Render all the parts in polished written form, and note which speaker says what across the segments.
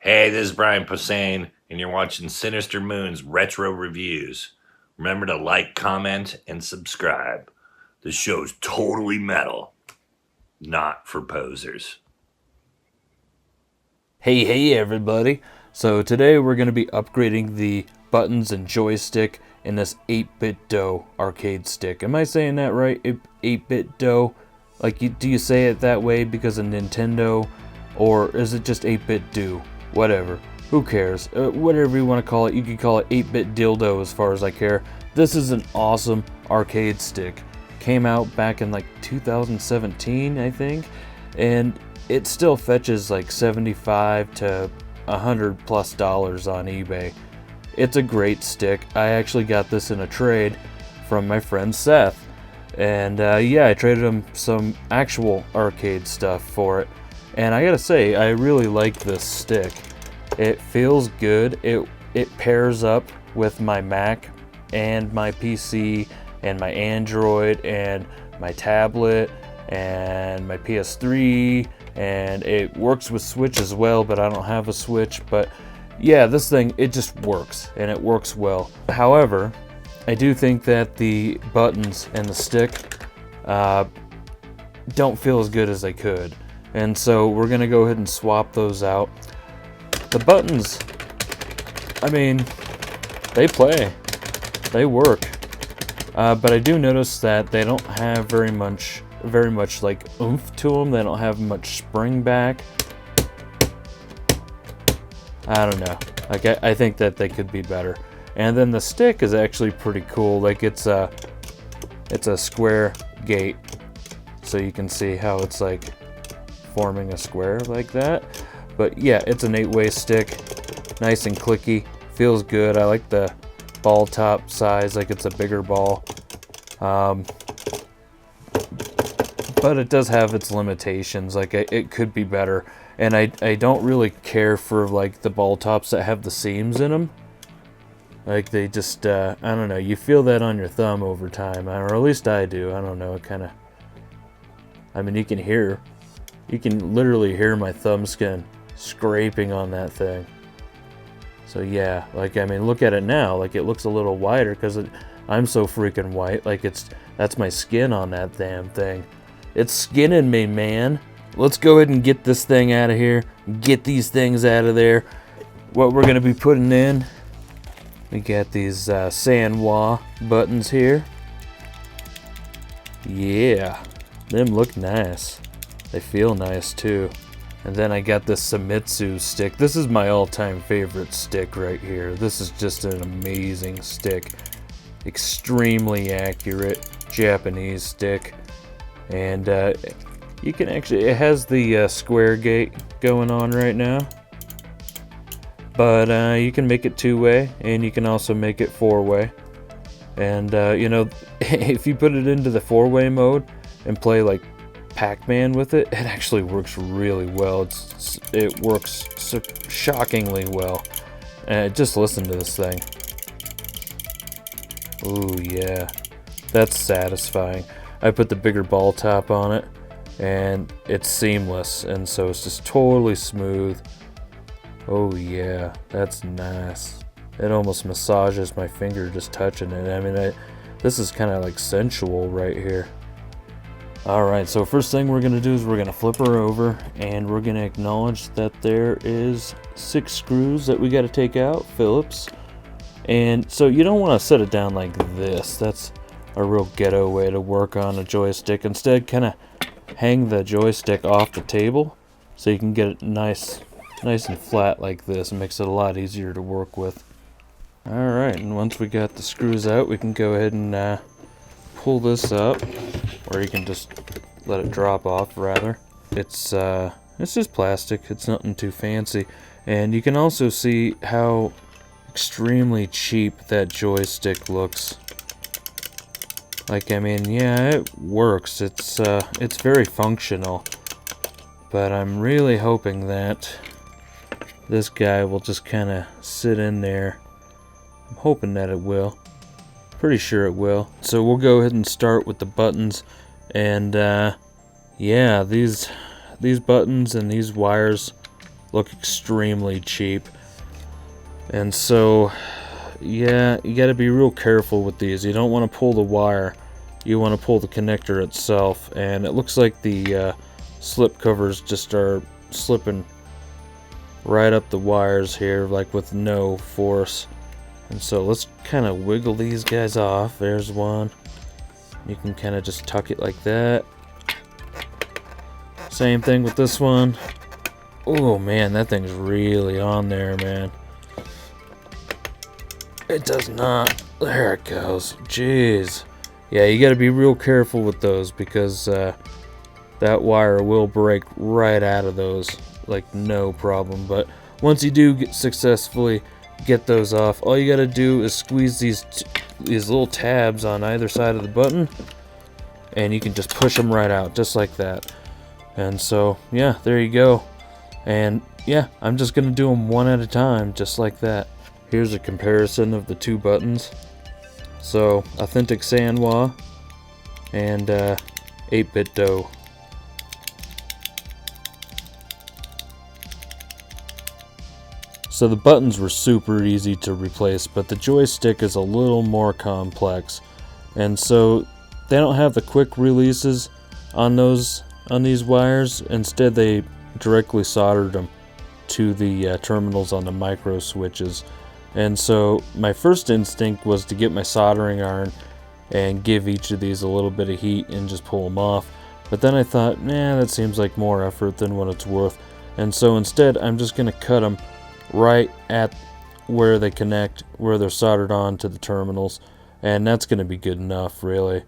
Speaker 1: Hey, this is Brian Posehn, and you're watching Sinistermoon's Retro Reviews. Remember to like, comment, and subscribe. The show's totally metal, not for posers.
Speaker 2: Hey everybody. So today we're going to be upgrading the buttons and joystick in this 8BitDo arcade stick. Am I saying that right? 8BitDo? Do you say it that way because of Nintendo? Or is it just 8BitDo? Whatever. Who cares? Whatever you want to call it, you can call it 8-bit dildo as far as I care. This is an awesome arcade stick. Came out back in like 2017, I think. And it still fetches like $75 to $100+ on eBay. It's a great stick. I actually got this in a trade from my friend Seth. And yeah, I traded him some actual arcade stuff for it. And I gotta say, I really like this stick. It feels good. It pairs up with my Mac and my PC and my Android and my tablet and my PS3, and it works with Switch as well, but I don't have a Switch. But yeah, this thing, it just works, and it works well. However, I do think that the buttons and the stick don't feel as good as they could, and so we're gonna go ahead and swap those out. The buttons, I mean, they play, they work, but I do notice that they don't have very much like oomph to them. They don't have much spring back. I don't know. Like I think that they could be better. And then the stick is actually pretty cool. Like it's a square gate, so you can see how it's like forming a square like that. But yeah, it's an 8-way stick, nice and clicky, feels good. I like the ball top size, like it's a bigger ball. But it does have its limitations. Like it could be better, and I don't really care for like the ball tops that have the seams in them. Like they just I don't know. You feel that on your thumb over time, or at least I do. I don't know. It kind of. I mean, you can literally hear my thumb skin scraping on that thing. So yeah, like I mean, look at it now. Like it looks a little wider because I'm so freaking white. Like that's my skin on that damn thing. It's skinning me, man. Let's go ahead and get this thing out of here. Get these things out of there. What we're going to be putting in, we got these Sanwa buttons here. Yeah, them look nice. They feel nice too. And then I got this Samitsu stick. This is my all-time favorite stick right here. This is just an amazing stick. Extremely accurate Japanese stick. And you can actually, it has the square gate going on right now, but you can make it 2-way, and you can also make it 4-way. And you know, if you put it into the 4-way mode and play like Pac-Man with it, it actually works really well. It works shockingly well. Just listen to this thing. Ooh yeah, that's satisfying. I put the bigger ball top on it, and it's seamless, and so it's just totally smooth. Oh yeah, that's nice. It almost massages my finger just touching it. I mean, this is kind of like sensual right here. Alright, so first thing we're going to do is we're going to flip her over, and we're going to acknowledge that there is 6 screws that we got to take out, Phillips. And so you don't want to set it down like this. That's a real ghetto way to work on a joystick. Instead, kind of hang the joystick off the table so you can get it nice and flat like this. It makes it a lot easier to work with. Alright, and once we got the screws out, we can go ahead and pull this up, or you can just let it drop off rather. It's just plastic. It's nothing too fancy. And you can also see how extremely cheap that joystick looks. Like, I mean, yeah, it works. It's very functional. But I'm really hoping that this guy will just kind of sit in there. I'm hoping that it will. Pretty sure it will. So we'll go ahead and start with the buttons. And, yeah, these buttons and these wires look extremely cheap. And so, yeah, you got to be real careful with these. You don't want to pull the wire. You want to pull the connector itself. And it looks like the slip covers just are slipping right up the wires here, like with no force. And so let's kind of wiggle these guys off. There's one. You can kind of just tuck it like that. Same thing with this one. Oh man, that thing's really on there, man. It does not. There it goes. Jeez. Yeah, you got to be real careful with those because that wire will break right out of those, like no problem. But once you do successfully get those off, all you got to do is squeeze these little tabs on either side of the button, and you can just push them right out, just like that. And so, yeah, there you go. And yeah, I'm just gonna do them one at a time, just like that. Here's a comparison of the two buttons. So, Authentic Sanwa and 8BitDo. So the buttons were super easy to replace, but the joystick is a little more complex. And so they don't have the quick releases on these wires. Instead, they directly soldered them to the terminals on the micro switches. And so my first instinct was to get my soldering iron and give each of these a little bit of heat and just pull them off. But then I thought, nah, that seems like more effort than what it's worth. And so instead, I'm just going to cut them right at where they connect, where they're soldered on to the terminals. And that's going to be good enough, really.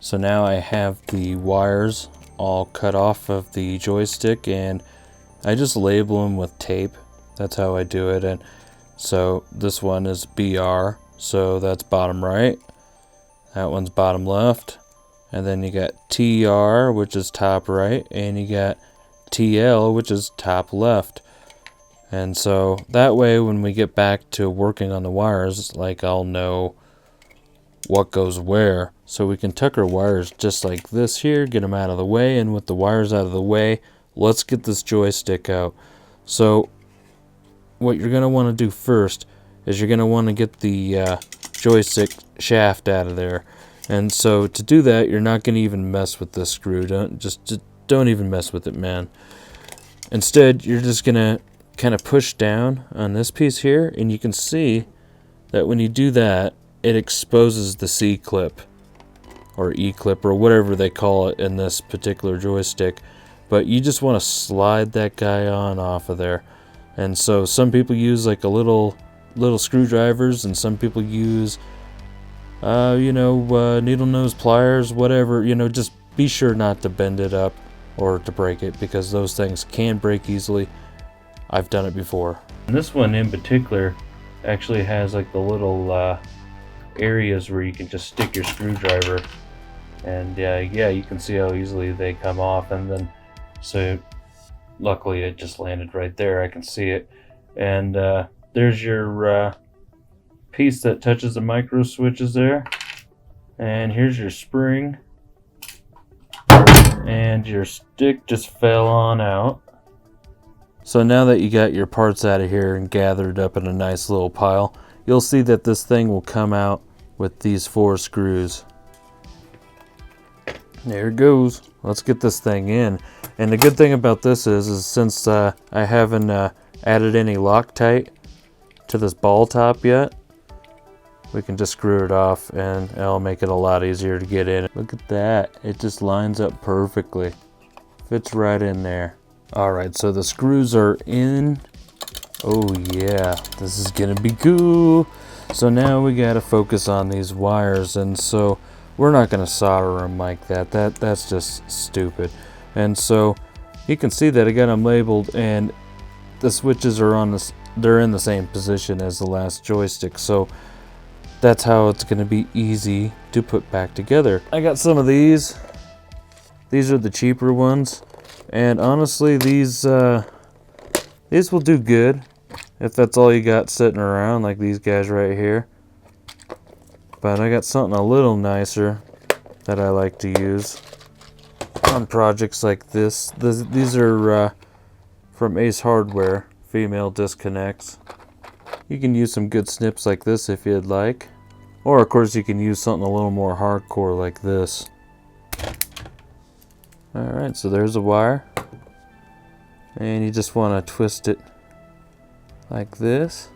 Speaker 2: So now I have the wires all cut off of the joystick, and I just label them with tape. That's how I do it. And so this one is BR, so that's bottom right. That one's bottom left. And then you got TR, which is top right, and you got TL, which is top left. And so that way when we get back to working on the wires, like I'll know what goes where. So we can tuck our wires just like this here, get them out of the way, and with the wires out of the way, let's get this joystick out. So what you're going to want to do first is you're going to want to get the joystick shaft out of there. And so to do that, you're not going to even mess with this screw. Don't even mess with it, man. Instead, you're just going to kind of push down on this piece here, and you can see that when you do that, it exposes the C-clip or E-clip or whatever they call it in this particular joystick. But you just want to slide that guy on off of there. And so some people use like a little screwdrivers, and some people use needle nose pliers, whatever. Just be sure not to bend it up or to break it, because those things can break easily. I've done it before. And this one in particular actually has like the little areas where you can just stick your screwdriver, and yeah, you can see how easily they come off. And then so luckily it just landed right there. I can see it. And there's your piece that touches the micro switches there, and here's your spring, and your stick just fell on out. So now that you got your parts out of here and gathered up in a nice little pile, you'll see that this thing will come out with these 4 screws. There it goes. Let's get this thing in. And the good thing about this is since I haven't added any Loctite to this ball top yet, we can just screw it off and it'll make it a lot easier to get in. Look at that. It just lines up perfectly. Fits right in there. Alright, so the screws are in. Oh yeah, this is gonna be cool. So now we gotta focus on these wires, and so we're not gonna solder them like that. That's just stupid. And so you can see that I got them labeled, and the switches are on this. They're in the same position as the last joystick. So that's how it's gonna be easy to put back together. I got some of these. These are the cheaper ones, and honestly, these These will do good if that's all you got sitting around, like these guys right here. But I got something a little nicer that I like to use on projects like this. These are from Ace Hardware, female disconnects. You can use some good snips like this if you'd like. Or of course you can use something a little more hardcore like this. Alright, so there's a wire. And you just want to twist it like this.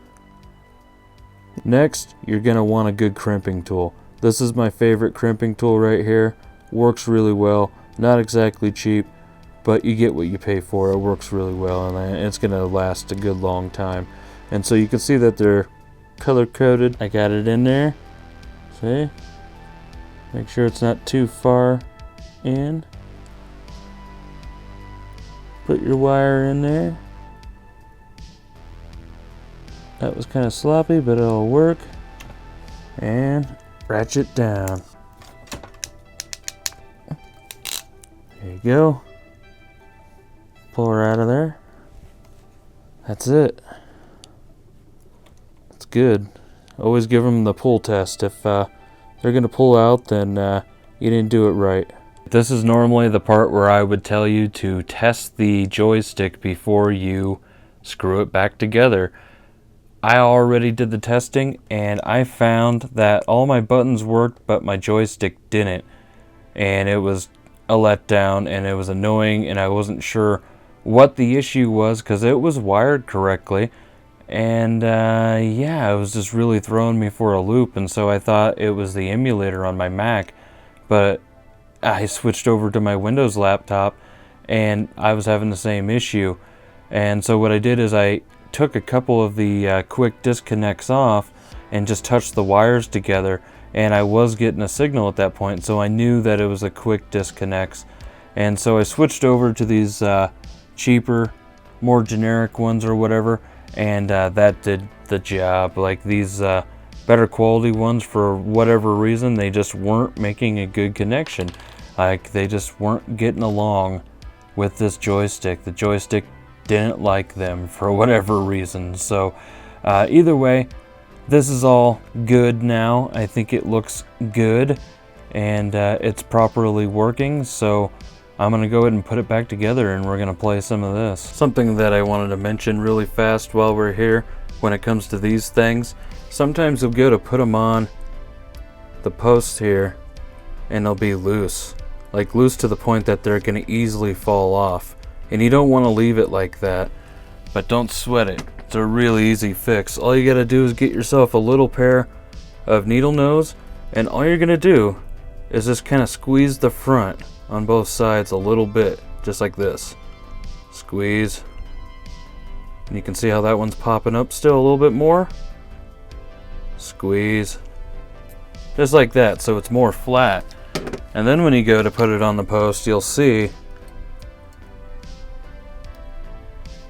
Speaker 2: Next, you're going to want a good crimping tool. This is my favorite crimping tool right here. Works really well. Not exactly cheap, but you get what you pay for. It works really well, and it's going to last a good long time. And so you can see that they're color coded. I got it in there. See? Make sure it's not too far in. Put your wire in there. That was kind of sloppy, but it'll work. And ratchet down. There you go. Pull her out of there. That's it. That's good. Always give them the pull test. If they're going to pull out, then you didn't do it right. This is normally the part where I would tell you to test the joystick before you screw it back together. I already did the testing, and I found that all my buttons worked, but my joystick didn't. And it was a letdown, and it was annoying, and I wasn't sure what the issue was because it was wired correctly. And yeah, it was just really throwing me for a loop, and so I thought it was the emulator on my Mac. But I switched over to my Windows laptop, and I was having the same issue. And so what I did is I took a couple of the quick disconnects off and just touched the wires together, and I was getting a signal at that point, so I knew that it was a quick disconnects. And so I switched over to these cheaper, more generic ones or whatever, and that did the job. Like these better quality ones, for whatever reason, they just weren't making a good connection. Like they just weren't getting along with this joystick. The joystick didn't like them for whatever reason. So either way, this is all good now. I think it looks good, and it's properly working. So I'm gonna go ahead and put it back together, and we're gonna play some of this. Something that I wanted to mention really fast while we're here, when it comes to these things, sometimes you'll go to put them on the post here and they'll be loose. Like loose to the point that they're gonna easily fall off. And you don't want to leave it like that, but don't sweat it. It's a really easy fix. All you gotta do is get yourself a little pair of needle nose, and all you're gonna do is just kind of squeeze the front on both sides a little bit, just like this. Squeeze. And you can see how that one's popping up still a little bit more. Squeeze. Just like that, so it's more flat. And then when you go to put it on the post, you'll see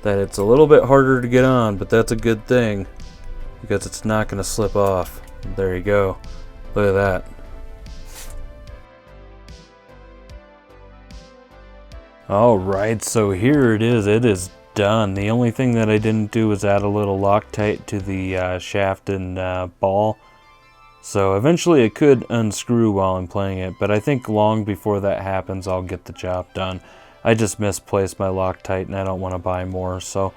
Speaker 2: that it's a little bit harder to get on, but that's a good thing because it's not going to slip off. There you go. Look at that. Alright, so here it is. It is done. The only thing that I didn't do was add a little Loctite to the shaft and ball. So eventually it could unscrew while I'm playing it, but I think long before that happens I'll get the job done. I just misplaced my Loctite and I don't want to buy more. So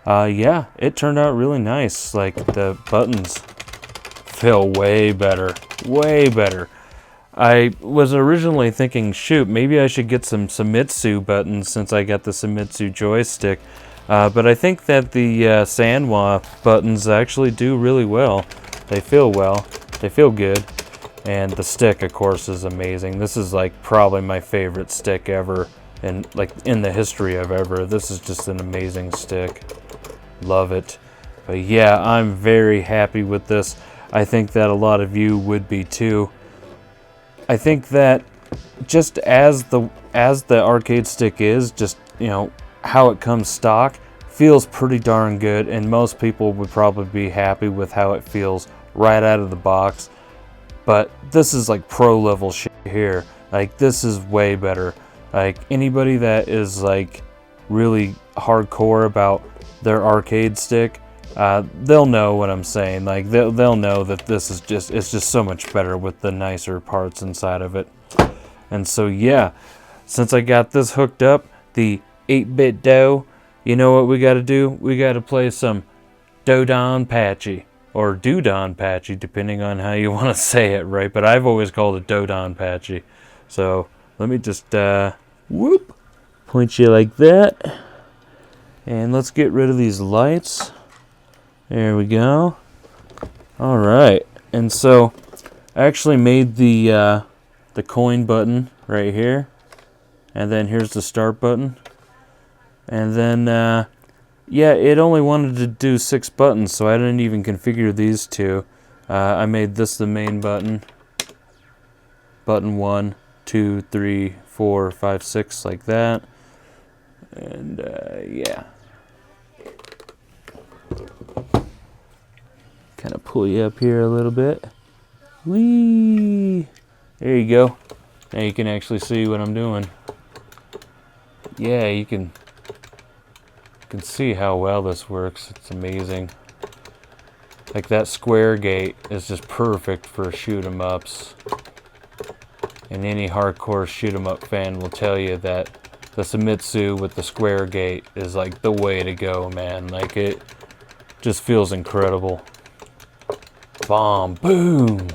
Speaker 2: yeah, it turned out really nice. Like the buttons feel way better. Way better. I was originally thinking, shoot, maybe I should get some Sinistermoon buttons since I got the Sinistermoon joystick. But I think that the Sanwa buttons actually do really well. They feel well. They feel good. And the stick, of course, is amazing. This is like probably my favorite stick ever. And like in the history of ever. This is just an amazing stick. Love it. But yeah, I'm very happy with this. I think that a lot of you would be too. I think that just as the arcade stick is, just, you know, how it comes stock, feels pretty darn good, and most people would probably be happy with how it feels right out of the box. But this is like pro level shit here. Like this is way better. Like anybody that is like really hardcore about their arcade stick, they'll know what I'm saying. Like they'll know that this is it's just so much better with the nicer parts inside of it. And so yeah, since I got this hooked up, the 8BitDo, you know what we got to do? We got to play some Dodon Patchy or Doodon Patchy, depending on how you want to say it, right? But I've always called it Dodon Patchy. So let me just whoop, point you like that, and let's get rid of these lights. There we go. All right, and so I actually made the coin button right here, and then here's the start button, and then yeah, it only wanted to do 6 buttons, so I didn't even configure these two. I made this the main button. Button 1, 2, 3, 4, 5, 6, like that. And yeah. Kind of pull you up here a little bit. Whee! There you go. Now you can actually see what I'm doing. Yeah, you can see how well this works. It's amazing. Like that square gate is just perfect for shoot 'em ups. And any hardcore shoot 'em up fan will tell you that the Famitsu with the square gate is like the way to go, man. Like it just feels incredible. Bomb, boom.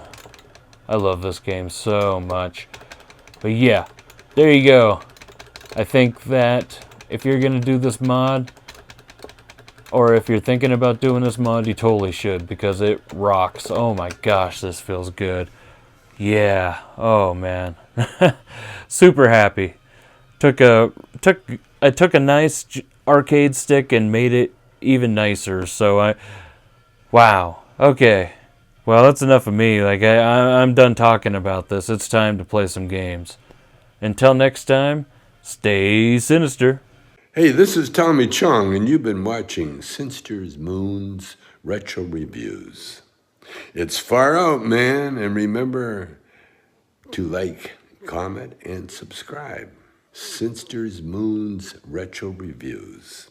Speaker 2: I love this game so much. But yeah, there you go. I think that if you're gonna do this mod, or if you're thinking about doing this mod, you totally should, because it rocks. Oh my gosh, this feels good. Yeah. Oh man. Super happy. I took a nice arcade stick and made it even nicer. So wow. Okay. Well, that's enough of me. Like I'm done talking about this. It's time to play some games. Until next time, stay sinister.
Speaker 3: Hey, this is Tommy Chong, and you've been watching Sinistermoon's Retro Reviews. It's far out, man, and remember to like, comment, and subscribe. Sinistermoon's Retro Reviews.